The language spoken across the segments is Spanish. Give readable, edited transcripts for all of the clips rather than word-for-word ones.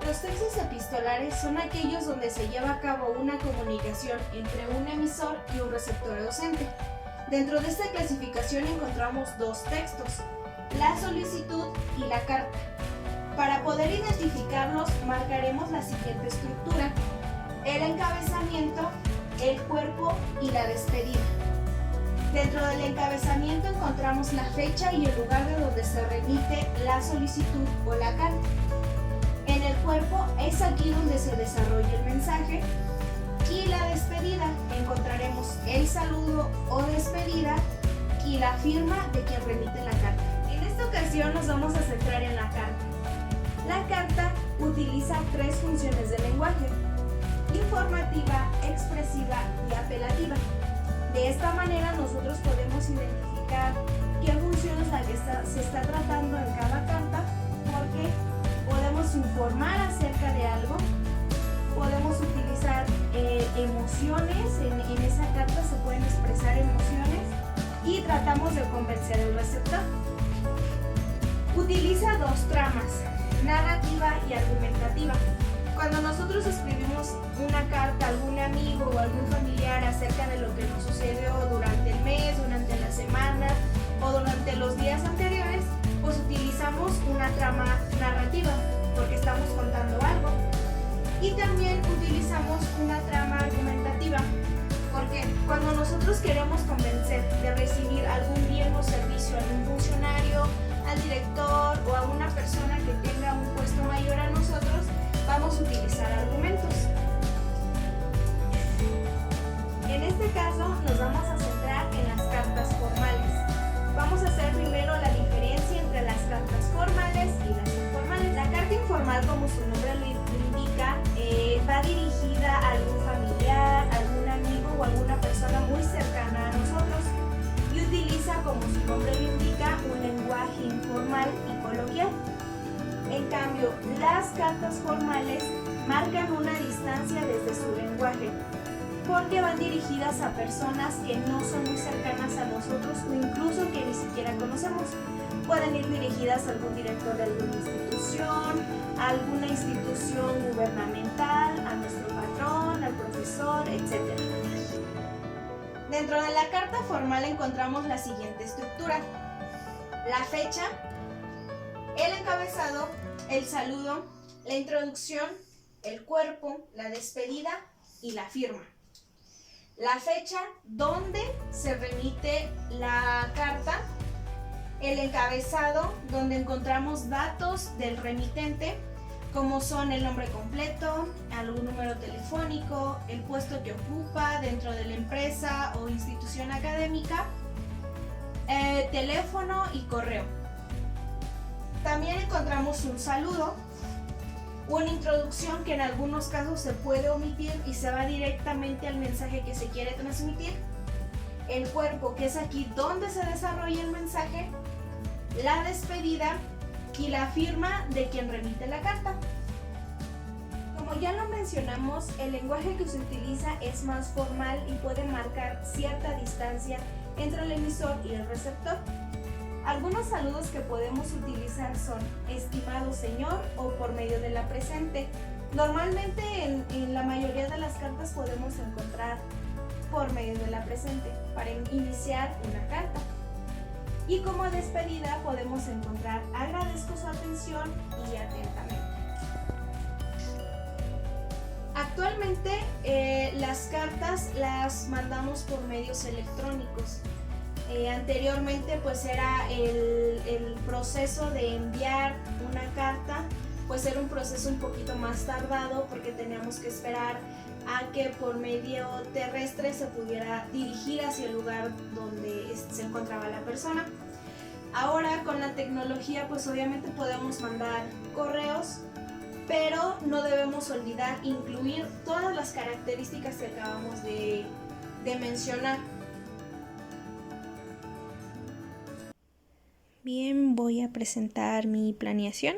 Los textos epistolares son aquellos donde se lleva a cabo una comunicación entre un emisor y un receptor docente. Dentro de esta clasificación encontramos dos textos, la solicitud y la carta. Para poder identificarlos, marcaremos la siguiente estructura: el encabezamiento, el cuerpo y la despedida. Dentro del encabezamiento encontramos la fecha y el lugar de donde se remite la solicitud o la carta. En el cuerpo es aquí donde se desarrolla el mensaje, y la despedida encontraremos el saludo o despedida y la firma de quien remite la carta. En esta ocasión nos vamos a centrar en la carta. La carta utiliza tres funciones de lenguaje: informativa, expresiva y apelativa. De esta manera nosotros podemos identificar qué función es la que se está tratando en cada carta, porque podemos informar acerca de algo, podemos utilizar emociones, en esa carta se pueden expresar emociones y tratamos de convencer al receptor. Utiliza dos tramas, narrativa y argumentativa. Cuando nosotros escribimos una carta a algún amigo o algún familiar acerca de lo que nos sucedió durante el mes, durante la semana o durante los días anteriores, pues utilizamos una trama narrativa porque estamos contando algo. Y también utilizamos una trama argumentativa porque cuando nosotros queremos convencer de recibir algún bien o servicio a algún funcionario, al director o a una persona que tenga un puesto mayor a nosotros, vamos a utilizar argumentos. En este caso nos vamos a centrar en las cartas formales. Vamos a hacer primero la diferencia entre las cartas formales y las informales. La carta informal, como su nombre lo indica, va dirigida a algún familiar, algún amigo o alguna persona muy cercana a nosotros y utiliza, como su nombre lo indica, un lenguaje informal y coloquial. En cambio, las cartas formales marcan una distancia desde su lenguaje, porque van dirigidas a personas que no son muy cercanas a nosotros o incluso que ni siquiera conocemos. Pueden ir dirigidas a algún director de alguna institución, a alguna institución gubernamental, a nuestro patrón, al profesor, etc. Dentro de la carta formal encontramos la siguiente estructura: la fecha, el encabezado, el saludo, la introducción, el cuerpo, la despedida y la firma. La fecha donde se remite la carta, el encabezado donde encontramos datos del remitente como son el nombre completo, algún número telefónico, el puesto que ocupa dentro de la empresa o institución académica, teléfono y correo. También encontramos un saludo, una introducción que en algunos casos se puede omitir y se va directamente al mensaje que se quiere transmitir, el cuerpo, que es aquí donde se desarrolla el mensaje, la despedida y la firma de quien remite la carta. Como ya lo mencionamos, el lenguaje que se utiliza es más formal y puede marcar cierta distancia entre el emisor y el receptor. Algunos saludos que podemos utilizar son estimado señor o por medio de la presente. Normalmente en la mayoría de las cartas podemos encontrar por medio de la presente para iniciar una carta. Y como despedida podemos encontrar agradezco su atención y atentamente. Actualmente las cartas las mandamos por medios electrónicos. Anteriormente pues era el proceso de enviar una carta, pues era un proceso un poquito más tardado porque teníamos que esperar a que por medio terrestre se pudiera dirigir hacia el lugar donde se encontraba la persona. Ahora con la tecnología pues obviamente podemos mandar correos, pero no debemos olvidar incluir todas las características que acabamos de mencionar. Bien, voy a presentar mi planeación.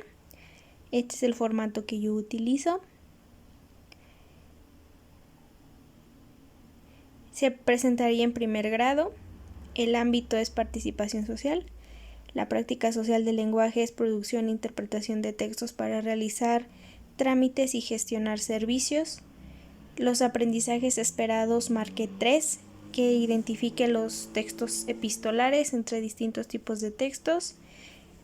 Este es el formato que yo utilizo. Se presentaría en primer grado. El ámbito es participación social. La práctica social del lenguaje es producción e interpretación de textos para realizar trámites y gestionar servicios. Los aprendizajes esperados marqué 3, que identifique los textos epistolares entre distintos tipos de textos.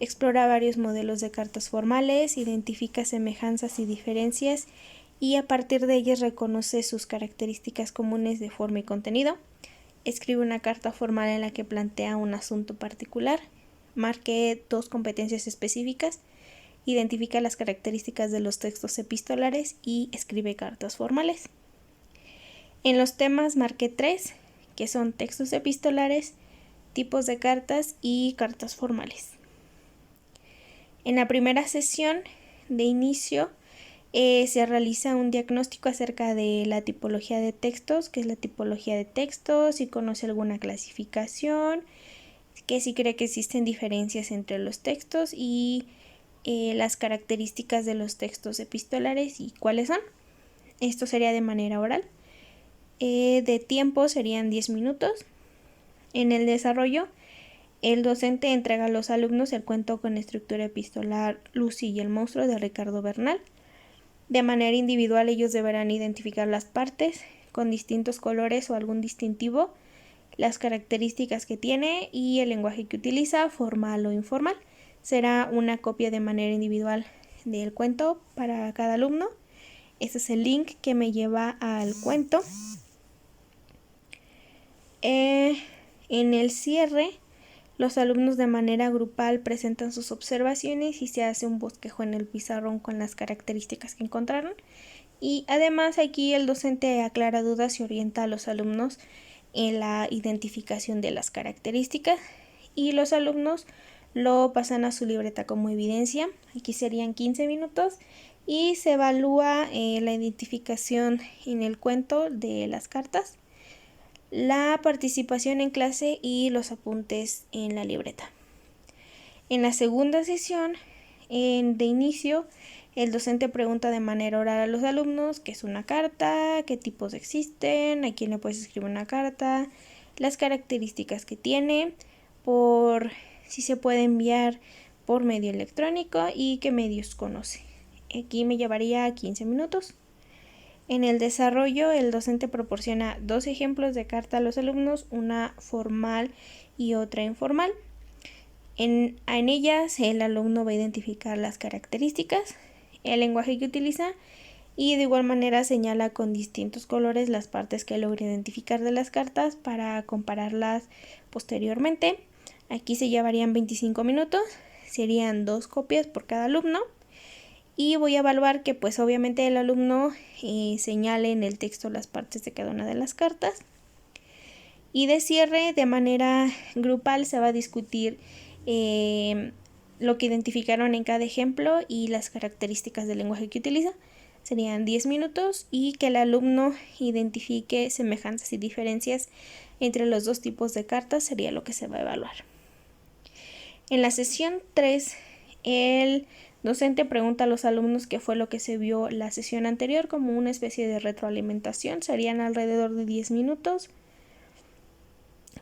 Explora varios modelos de cartas formales, identifica semejanzas y diferencias y a partir de ellas reconoce sus características comunes de forma y contenido. Escribe una carta formal en la que plantea un asunto particular. Marque 2 competencias específicas. Identifica las características de los textos epistolares y escribe cartas formales. En los temas marqué 3, que son textos epistolares, tipos de cartas y cartas formales. En la primera sesión de inicio se realiza un diagnóstico acerca de la tipología de textos, qué es la tipología de textos, si conoce alguna clasificación, que si cree que existen diferencias entre los textos y las características de los textos epistolares y cuáles son. Esto sería de manera oral. De tiempo serían 10 minutos. En el desarrollo, el docente entrega a los alumnos el cuento con estructura epistolar Lucy y el monstruo de Ricardo Bernal. De manera individual ellos deberán identificar las partes con distintos colores o algún distintivo, las características que tiene y el lenguaje que utiliza, formal o informal. Será una copia de manera individual del cuento para cada alumno. Este es el link que me lleva al cuento. En el cierre, los alumnos de manera grupal presentan sus observaciones y se hace un bosquejo en el pizarrón con las características que encontraron. Y además aquí el docente aclara dudas y orienta a los alumnos en la identificación de las características y los alumnos lo pasan a su libreta como evidencia. Aquí serían 15 minutos y se evalúa la identificación en el cuento de las cartas, la participación en clase y los apuntes en la libreta. En la segunda sesión de inicio, el docente pregunta de manera oral a los alumnos qué es una carta, qué tipos existen, a quién le puedes escribir una carta, las características que tiene, por si se puede enviar por medio electrónico y qué medios conoce. Aquí me llevaría 15 minutos. En el desarrollo, el docente proporciona 2 ejemplos de carta a los alumnos, una formal y otra informal. En ellas, el alumno va a identificar las características, el lenguaje que utiliza y de igual manera señala con distintos colores las partes que logra identificar de las cartas para compararlas posteriormente. Aquí se llevarían 25 minutos, serían 2 copias por cada alumno. Y voy a evaluar que pues obviamente el alumno señale en el texto las partes de cada una de las cartas. Y de cierre, de manera grupal, se va a discutir lo que identificaron en cada ejemplo y las características del lenguaje que utiliza. Serían 10 minutos y que el alumno identifique semejanzas y diferencias entre los 2 tipos de cartas sería lo que se va a evaluar. En la sesión 3, el docente pregunta a los alumnos qué fue lo que se vio la sesión anterior como una especie de retroalimentación. Serían alrededor de 10 minutos.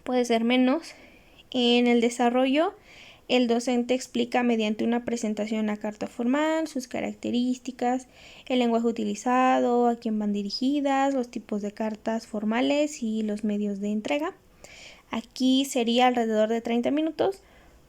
Puede ser menos. En el desarrollo, el docente explica mediante una presentación la carta formal, sus características, el lenguaje utilizado, a quién van dirigidas, los tipos de cartas formales y los medios de entrega. Aquí sería alrededor de 30 minutos.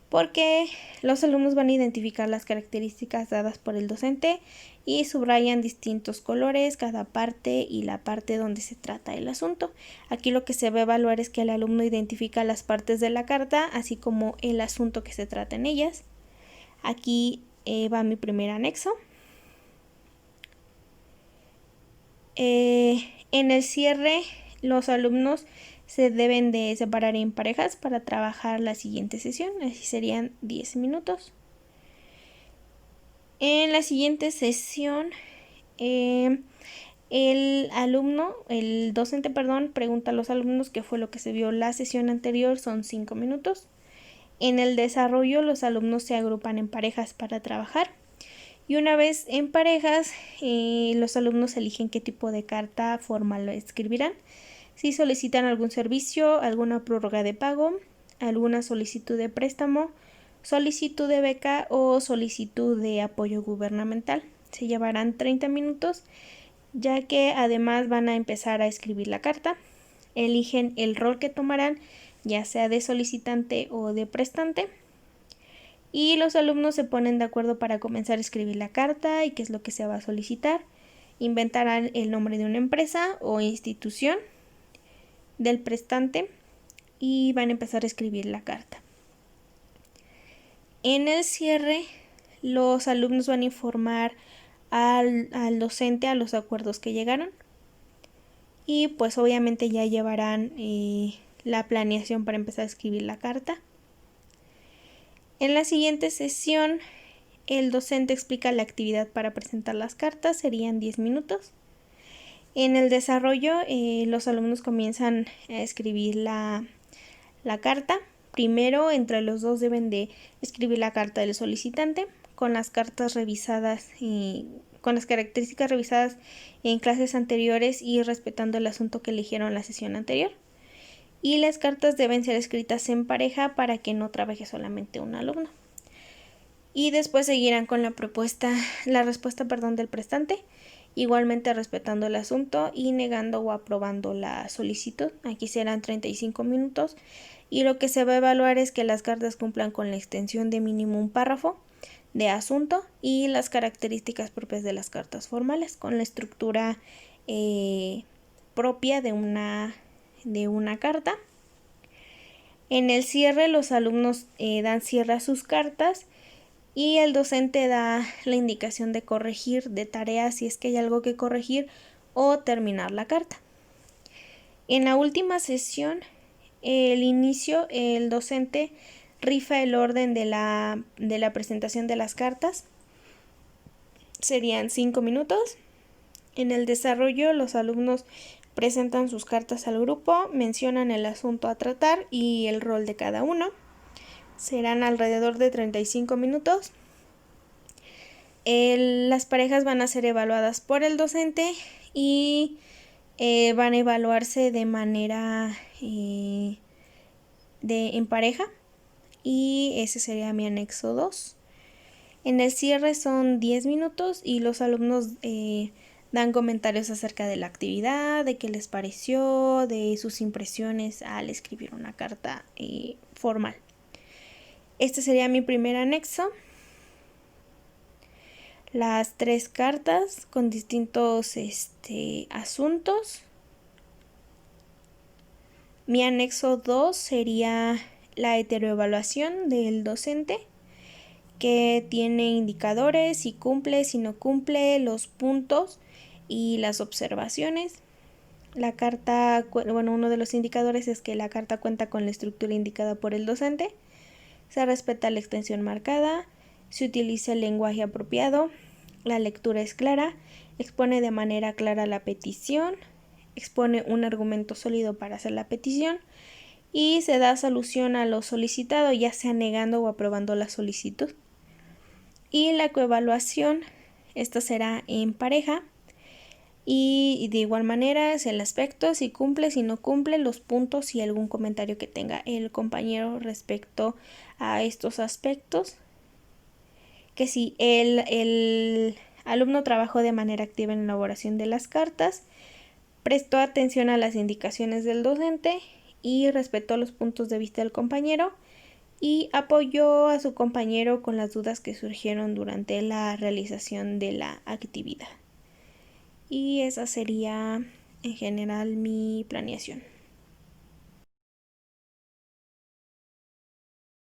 Porque los alumnos van a identificar las características dadas por el docente y subrayan distintos colores, cada parte y la parte donde se trata el asunto. Aquí lo que se va a evaluar es que el alumno identifica las partes de la carta, así como el asunto que se trata en ellas. Aquí va mi primer anexo. En el cierre, los alumnos se deben de separar en parejas para trabajar la siguiente sesión, así serían 10 minutos. En la siguiente sesión, el docente, pregunta a los alumnos qué fue lo que se vio la sesión anterior, son 5 minutos. En el desarrollo, los alumnos se agrupan en parejas para trabajar. Y una vez en parejas, los alumnos eligen qué tipo de carta formal escribirán. Si solicitan algún servicio, alguna prórroga de pago, alguna solicitud de préstamo, solicitud de beca o solicitud de apoyo gubernamental. se llevarán 30 minutos, ya que además van a empezar a escribir la carta. Eligen el rol que tomarán, ya sea de solicitante o de prestante. Y los alumnos se ponen de acuerdo para comenzar a escribir la carta y qué es lo que se va a solicitar. Inventarán el nombre de una empresa o institución del prestante y van a empezar a escribir la carta. En el cierre, los alumnos van a informar al docente a los acuerdos que llegaron y pues obviamente ya llevarán la planeación para empezar a escribir la carta. En la siguiente sesión, el docente explica la actividad para presentar las cartas, serían 10 minutos. En el desarrollo, los alumnos comienzan a escribir la carta. Primero, entre los dos deben de escribir la carta del solicitante con las cartas revisadas con las características revisadas en clases anteriores y respetando el asunto que eligieron la sesión anterior. Y las cartas deben ser escritas en pareja para que no trabaje solamente un alumno. Y después seguirán con la respuesta del prestante, igualmente respetando el asunto y negando o aprobando la solicitud. Aquí serán 35 minutos y lo que se va a evaluar es que las cartas cumplan con la extensión de mínimo un párrafo de asunto y las características propias de las cartas formales, con la estructura propia de una carta. En el cierre, los alumnos dan cierre a sus cartas y el docente da la indicación de corregir de tareas si es que hay algo que corregir o terminar la carta. En la última sesión, el docente rifa el orden de la presentación de las cartas. Serían 5 minutos. En el desarrollo, los alumnos presentan sus cartas al grupo, mencionan el asunto a tratar y el rol de cada uno. Serán alrededor de 35 minutos. Las parejas van a ser evaluadas por el docente y van a evaluarse de manera en pareja. Y ese sería mi anexo 2. En el cierre son 10 minutos y los alumnos dan comentarios acerca de la actividad, de qué les pareció, de sus impresiones al escribir una carta formal. Este sería mi primer anexo. Las 3 cartas con distintos asuntos. Mi anexo 2 sería la heteroevaluación del docente, que tiene indicadores, si cumple, si no cumple, los puntos y las observaciones. La carta, uno de los indicadores es que la carta cuenta con la estructura indicada por el docente, se respeta la extensión marcada, se utiliza el lenguaje apropiado, la lectura es clara, expone de manera clara la petición, expone un argumento sólido para hacer la petición y se da solución a lo solicitado, ya sea negando o aprobando la solicitud. Y la coevaluación, esta será en pareja y de igual manera es el aspecto, si cumple, si no cumple, los puntos y algún comentario que tenga el compañero respecto a estos aspectos. Que si el alumno trabajó de manera activa en la elaboración de las cartas, prestó atención a las indicaciones del docente y respetó los puntos de vista del compañero y apoyó a su compañero con las dudas que surgieron durante la realización de la actividad. Y esa sería en general mi planeación.